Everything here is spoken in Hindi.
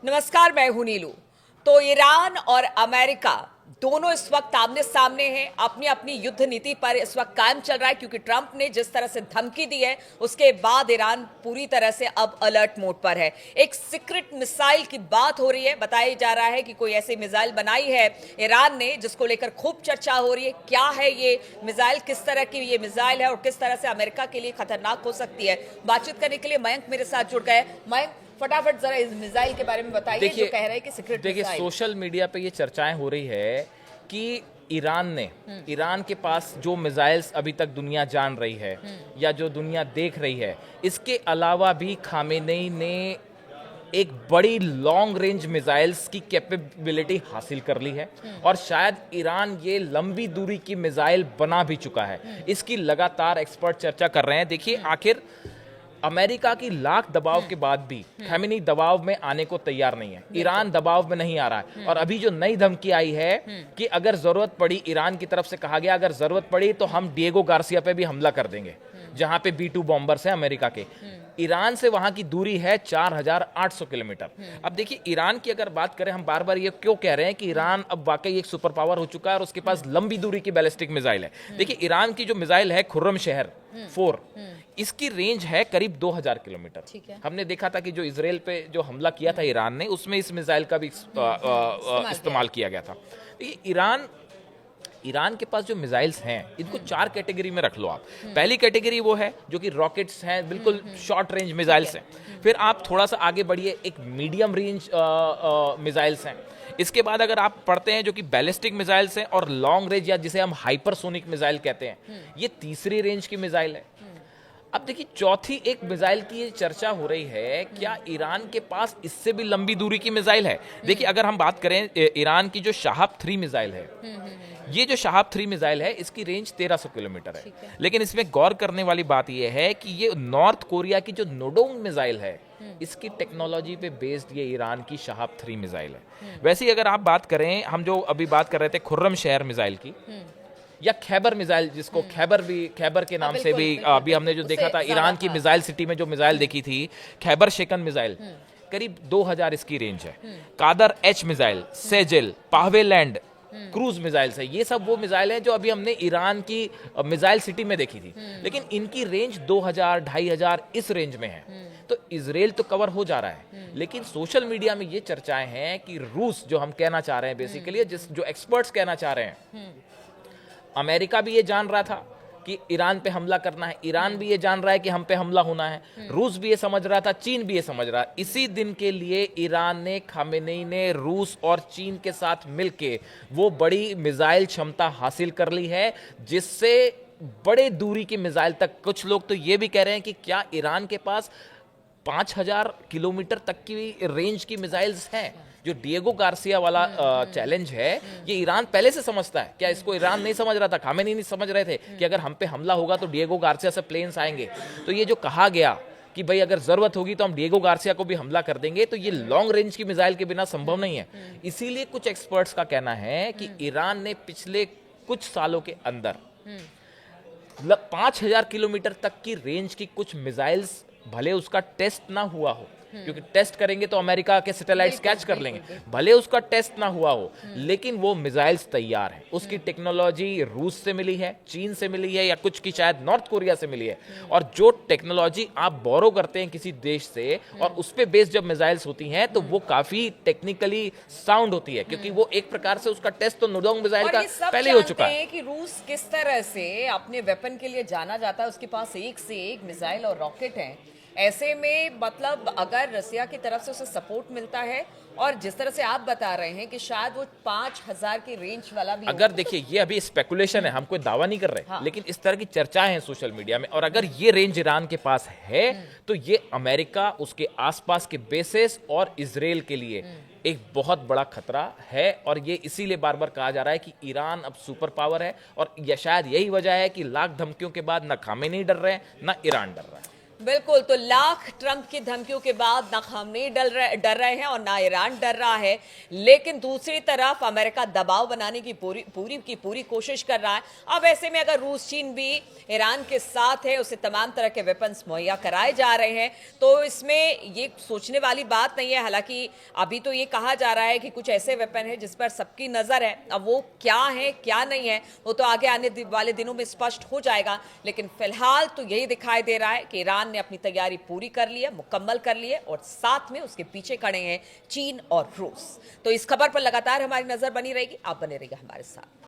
नमस्कार, मैं हूं नीलू। तो ईरान और अमेरिका दोनों इस वक्त आमने सामने हैं। अपनी अपनी युद्ध नीति पर इस वक्त कायम चल रहा है, क्योंकि ट्रंप ने जिस तरह से धमकी दी है उसके बाद ईरान पूरी तरह से अब अलर्ट मोड पर है। एक सीक्रेट मिसाइल की बात हो रही है, बताया जा रहा है कि कोई ऐसी मिसाइल बनाई है ईरान ने जिसको लेकर खूब चर्चा हो रही है। क्या है ये मिसाइल, किस तरह की ये मिसाइल है और किस तरह से अमेरिका के लिए खतरनाक हो सकती है। बातचीत करने के लिए मयंक मेरे साथ जुड़ गए। मयंक, फटाफट जरा इस मिसाइल के बारे में बताइए जो कह रहे हैं कि सीक्रेट देखिए, मिसाइल। सोशल मीडिया पे ये चर्चाएं हो रही है कि ईरान के पास जो मिसाइल्स अभी तक दुनिया जान रही है या जो दुनिया देख रही है, इसके अलावा भी खामेनेई ने एक बड़ी लॉन्ग रेंज मिसाइल्स की कैपेबिलिटी हासिल कर ली है और शायद ईरान ये लंबी दूरी की मिसाइल बना भी चुका है। इसकी लगातार एक्सपर्ट चर्चा कर रहे हैं। देखिए, आखिर अमेरिका की लाख दबाव के बाद भी खमेनी दबाव में आने को तैयार नहीं है। ईरान दबाव में नहीं आ रहा है। और अभी जो नई धमकी आई है कि अगर जरूरत पड़ी, ईरान की तरफ से कहा गया अगर जरूरत पड़ी तो हम डिएगो गार्सिया पे भी हमला कर देंगे, जहां पे B-2 बॉम्बर्स हैं अमेरिका के। ईरान से वहां की दूरी है 4800 किलोमीटर। अब देखिए, ईरान की अगर बात करें, हम बार बार ये क्यों कह रहे हैं कि ईरान अब वाकई एक सुपर पावर हो चुका है और उसके पास लंबी दूरी की बैलिस्टिक मिसाइल है। देखिए, ईरान की जो मिसाइल है खुर्रम शहर 4, इसकी रेंज है करीब 2000 किलोमीटर। हमने देखा था कि जो इजराइल पे जो हमला किया था ईरान ने, उसमें इस मिसाइल का भी इस्तेमाल किया गया था। देखिए, ईरान के पास जो मिसाइल्स हैं, इनको 4 कैटेगरी में रख लो आप। पहली कैटेगरी वो है जो कि रॉकेट्स हैं, बिल्कुल शॉर्ट रेंज मिसाइल्स हैं। फिर आप थोड़ा सा आगे बढ़िए, एक मीडियम रेंज मिसाइल्स हैं। इसके बाद अगर आप पढ़ते हैं जो कि बैलिस्टिक मिसाइल्स हैं, और लॉन्ग रेंज या जिसे हम हाइपरसोनिक मिसाइल कहते हैं, ये तीसरी रेंज की मिसाइल है। अब देखिए, चौथी एक मिसाइल की ये चर्चा हो रही है, क्या ईरान के पास इससे भी लंबी दूरी की मिसाइल है। देखिए, अगर हम बात करें ईरान की जो शाहब 3 मिसाइल है, ये जो शाहब 3 मिसाइल है, इसकी रेंज 1300 किलोमीटर है। लेकिन इसमें गौर करने वाली बात यह है कि ये नॉर्थ कोरिया की जो नोडोंग मिसाइल है, इसकी टेक्नोलॉजी पे बेस्ड ये ईरान की शाहब 3 मिसाइल है। वैसे ही अगर आप बात करें, हम जो अभी बात कर रहे थे खुर्रम शहर मिसाइल की, या खैबर मिसाइल, जिसको खैबर के नाम से भी अभी हमने जो देखा था, ईरान की मिसाइल सिटी में जो मिसाइल देखी थी, खैबर शेकन मिसाइल, करीब 2000 इसकी रेंज है। कादर H मिसाइल, सेजिल, पाहवेलैंड क्रूज मिसाइल्स है। ये सब वो मिसाइल हैं जो अभी हमने ईरान की मिसाइल सिटी में देखी थी, लेकिन इनकी रेंज 2000 2500 इस रेंज में है। तो इजराइल तो कवर हो जा रहा है, लेकिन सोशल मीडिया में ये चर्चाएं हैं कि रूस, जो हम कहना चाह रहे हैं बेसिकली, जो एक्सपर्ट्स कहना चाह रहे हैं, अमेरिका भी ये जान रहा था कि ईरान पे हमला करना है, ईरान भी ये जान रहा है कि हम पे हमला होना है, रूस भी ये समझ रहा था, चीन भी ये समझ रहा है। इसी दिन के लिए ईरान ने, खामेनेई ने रूस और चीन के साथ मिलके वो बड़ी मिसाइल क्षमता हासिल कर ली है, जिससे बड़े दूरी की मिसाइल तक, कुछ लोग तो ये भी कह रहे हैं कि क्या ईरान के पास 5000 किलोमीटर तक की रेंज की मिसाइल्स हैं। जो डिएगो गार्सिया वाला चैलेंज है, ये ईरान पहले से समझता है। क्या इसको ईरान नहीं समझ रहा था, खामेनेई नहीं समझ रहे थे कि अगर हम पे हमला होगा तो डिएगो गार्सिया से प्लेन्स आएंगे। तो ये जो कहा गया कि भाई अगर जरूरत होगी तो हम डिएगो गार्सिया को भी हमला कर देंगे, तो ये लॉन्ग रेंज की मिसाइल के बिना संभव नहीं है। इसीलिए कुछ एक्सपर्ट्स का कहना है कि ईरान ने पिछले कुछ सालों के अंदर 5000 किलोमीटर तक की रेंज की कुछ मिसाइल्स, भले उसका टेस्ट ना हुआ हो, क्योंकि टेस्ट करेंगे तो अमेरिका के सैटेलाइट्स कैच कर लेंगे, भले उसका टेस्ट ना हुआ हो, लेकिन वो मिसाइल्स तैयार है। उसकी टेक्नोलॉजी रूस से मिली है, चीन से मिली है, या कुछ की शायद नॉर्थ कोरिया से मिली है। और जो टेक्नोलॉजी आप बोरो करते हैं किसी देश से, और उस पे बेस्ड जब मिसाइल्स होती हैं, तो वो काफी टेक्निकली साउंड होती है, क्योंकि वो एक प्रकार से उसका टेस्ट तो नोडोंग मिसाइल का पहले हो चुका है। कि रूस किस तरह से अपने वेपन के लिए जाना जाता है, उसके पास एक से एक मिसाइल और रॉकेट है। ऐसे में मतलब अगर रसिया की तरफ से उसे सपोर्ट मिलता है, और जिस तरह से आप बता रहे हैं कि शायद वो 5000 की रेंज वाला भी, अगर देखिए, ये अभी स्पेकुलेशन है, हम कोई दावा नहीं कर रहे, हाँ। लेकिन इस तरह की चर्चाएं हैं सोशल मीडिया में। और अगर ये रेंज ईरान के पास है, तो ये अमेरिका, उसके आसपास के बेसेस और इजराइल के लिए एक बहुत बड़ा खतरा है। और ये इसीलिए बार बार कहा जा रहा है कि ईरान अब सुपर पावर है, और यह शायद यही वजह है कि लाख धमकियों के बाद ना खामेनेई डर रहे हैं, ना ईरान डर रहा है। बिल्कुल, तो लाख ट्रंप की धमकियों के बाद ना खामनेई डर रहे हैं और ना ईरान डर रहा है, लेकिन दूसरी तरफ अमेरिका दबाव बनाने की पूरी कोशिश कर रहा है। अब ऐसे में अगर रूस चीन भी ईरान के साथ है, उसे तमाम तरह के वेपन्स मुहैया कराए जा रहे हैं, तो इसमें ये सोचने वाली बात नहीं है। हालांकि अभी तो ये कहा जा रहा है कि कुछ ऐसे वेपन है जिस पर सबकी नजर है, अब वो क्या है क्या नहीं है वो तो आगे आने वाले दिनों में स्पष्ट हो जाएगा। लेकिन फिलहाल तो यही दिखाई दे रहा है कि ईरान ने अपनी तैयारी पूरी कर ली है, मुकम्मल कर ली है, और साथ में उसके पीछे खड़े हैं चीन और रूस। तो इस खबर पर लगातार हमारी नजर बनी रहेगी, आप बने रहिए हमारे साथ।